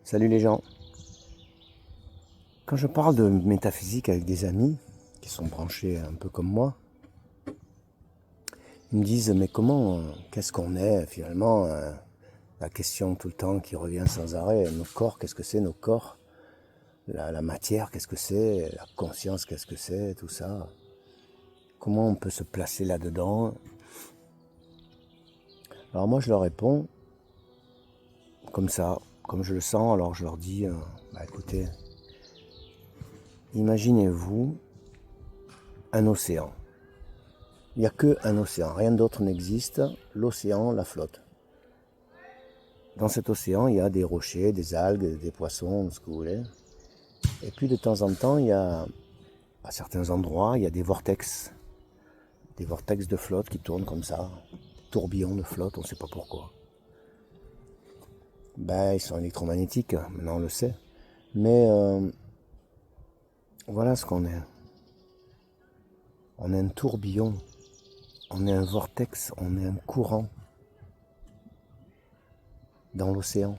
Salut les gens. Quand je parle de métaphysique avec des amis qui sont branchés un peu comme moi, ils me disent mais comment, qu'est-ce qu'on est finalement, la question tout le temps qui revient sans arrêt, nos corps, qu'est-ce que c'est nos corps, la matière, qu'est-ce que c'est, la conscience, qu'est-ce que c'est, tout ça. Comment on peut se placer là-dedans? Alors moi je leur réponds comme ça, comme je le sens, alors je leur dis, écoutez, imaginez-vous un océan. Il n'y a qu'un océan, rien d'autre n'existe, l'océan, la flotte. Dans cet océan, il y a des rochers, des algues, des poissons, ce que vous voulez. Et puis de temps en temps, il y a, à certains endroits, il y a des vortex de flotte qui tournent comme ça, tourbillons de flotte, on ne sait pas pourquoi. Ils sont électromagnétiques, maintenant on le sait. Mais voilà ce qu'on est. On est un tourbillon, on est un vortex, on est un courant dans l'océan.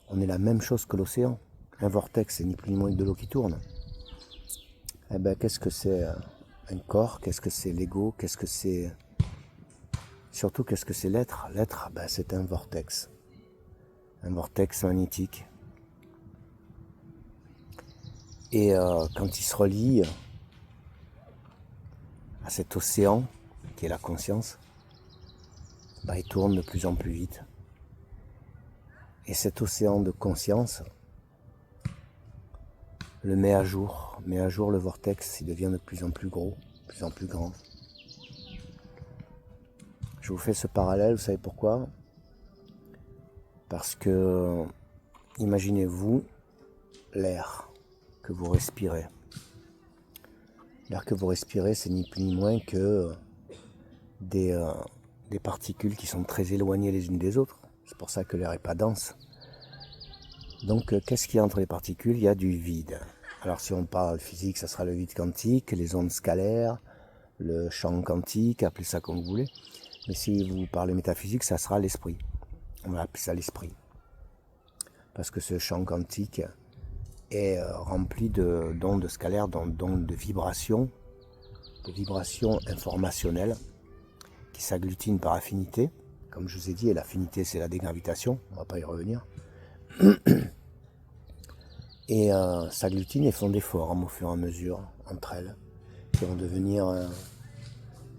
On est la même chose que l'océan. Un vortex, c'est ni plus ni moins que de l'eau qui tourne. Qu'est-ce que c'est un corps? Qu'est-ce que c'est l'ego? Qu'est-ce que c'est... Surtout, qu'est-ce que c'est l'être? L'être, c'est un vortex. Un vortex magnétique. Et quand il se relie à cet océan, qui est la conscience, il tourne de plus en plus vite. Et cet océan de conscience le met à jour le vortex, il devient de plus en plus gros, de plus en plus grand. Je vous fais ce parallèle, vous savez pourquoi? Parce que, imaginez-vous l'air que vous respirez. L'air que vous respirez, c'est ni plus ni moins que des particules qui sont très éloignées les unes des autres. C'est pour ça que l'air n'est pas dense. Donc, qu'est-ce qu'il y a entre les particules? Il y a du vide. Alors, si on parle physique, ça sera le vide quantique, les ondes scalaires, le champ quantique, appelez ça comme vous voulez. Mais si vous parlez métaphysique, ça sera l'esprit. On va appeler ça l'esprit. Parce que ce champ quantique est rempli d'ondes scalaires, d'ondes de vibrations informationnelles qui s'agglutinent par affinité. Comme je vous ai dit, et l'affinité c'est la dégravitation, on ne va pas y revenir. Et s'agglutinent et font des formes au fur et à mesure entre elles, qui vont devenir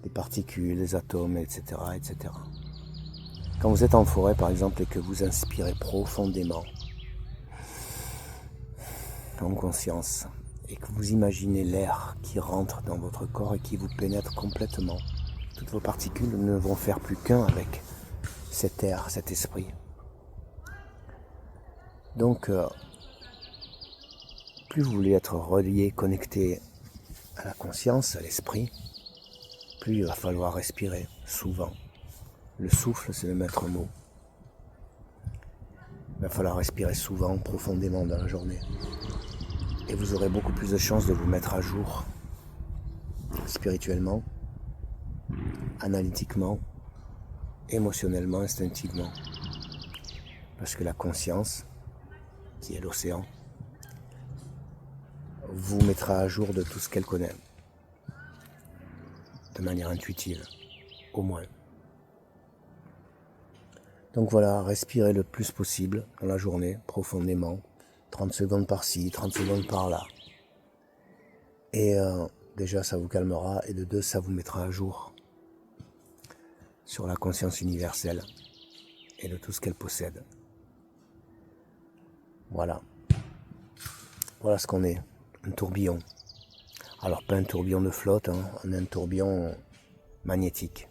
des particules, des atomes, etc., etc. Quand vous êtes en forêt par exemple et que vous inspirez profondément, en conscience, et que vous imaginez l'air qui rentre dans votre corps et qui vous pénètre complètement, toutes vos particules ne vont faire plus qu'un avec cet air, cet esprit. Donc, plus vous voulez être relié, connecté à la conscience, à l'esprit, plus il va falloir respirer souvent. Le souffle, c'est le maître mot. Il va falloir respirer souvent, profondément dans la journée. Et vous aurez beaucoup plus de chances de vous mettre à jour spirituellement, analytiquement, émotionnellement, instinctivement. Parce que la conscience, qui est l'océan, vous mettra à jour de tout ce qu'elle connaît. De manière intuitive, au moins. Donc voilà, respirez le plus possible dans la journée, profondément. 30 secondes par-ci, 30 secondes par-là. Et déjà, ça vous calmera. Et de deux, ça vous mettra à jour sur la conscience universelle et de tout ce qu'elle possède. Voilà. Voilà ce qu'on est. Un tourbillon. Alors, pas un tourbillon de flotte, on est un tourbillon magnétique.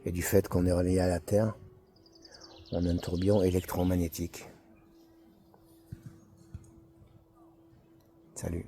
Et du fait qu'on est relié à la Terre, on a un tourbillon électromagnétique. Salut.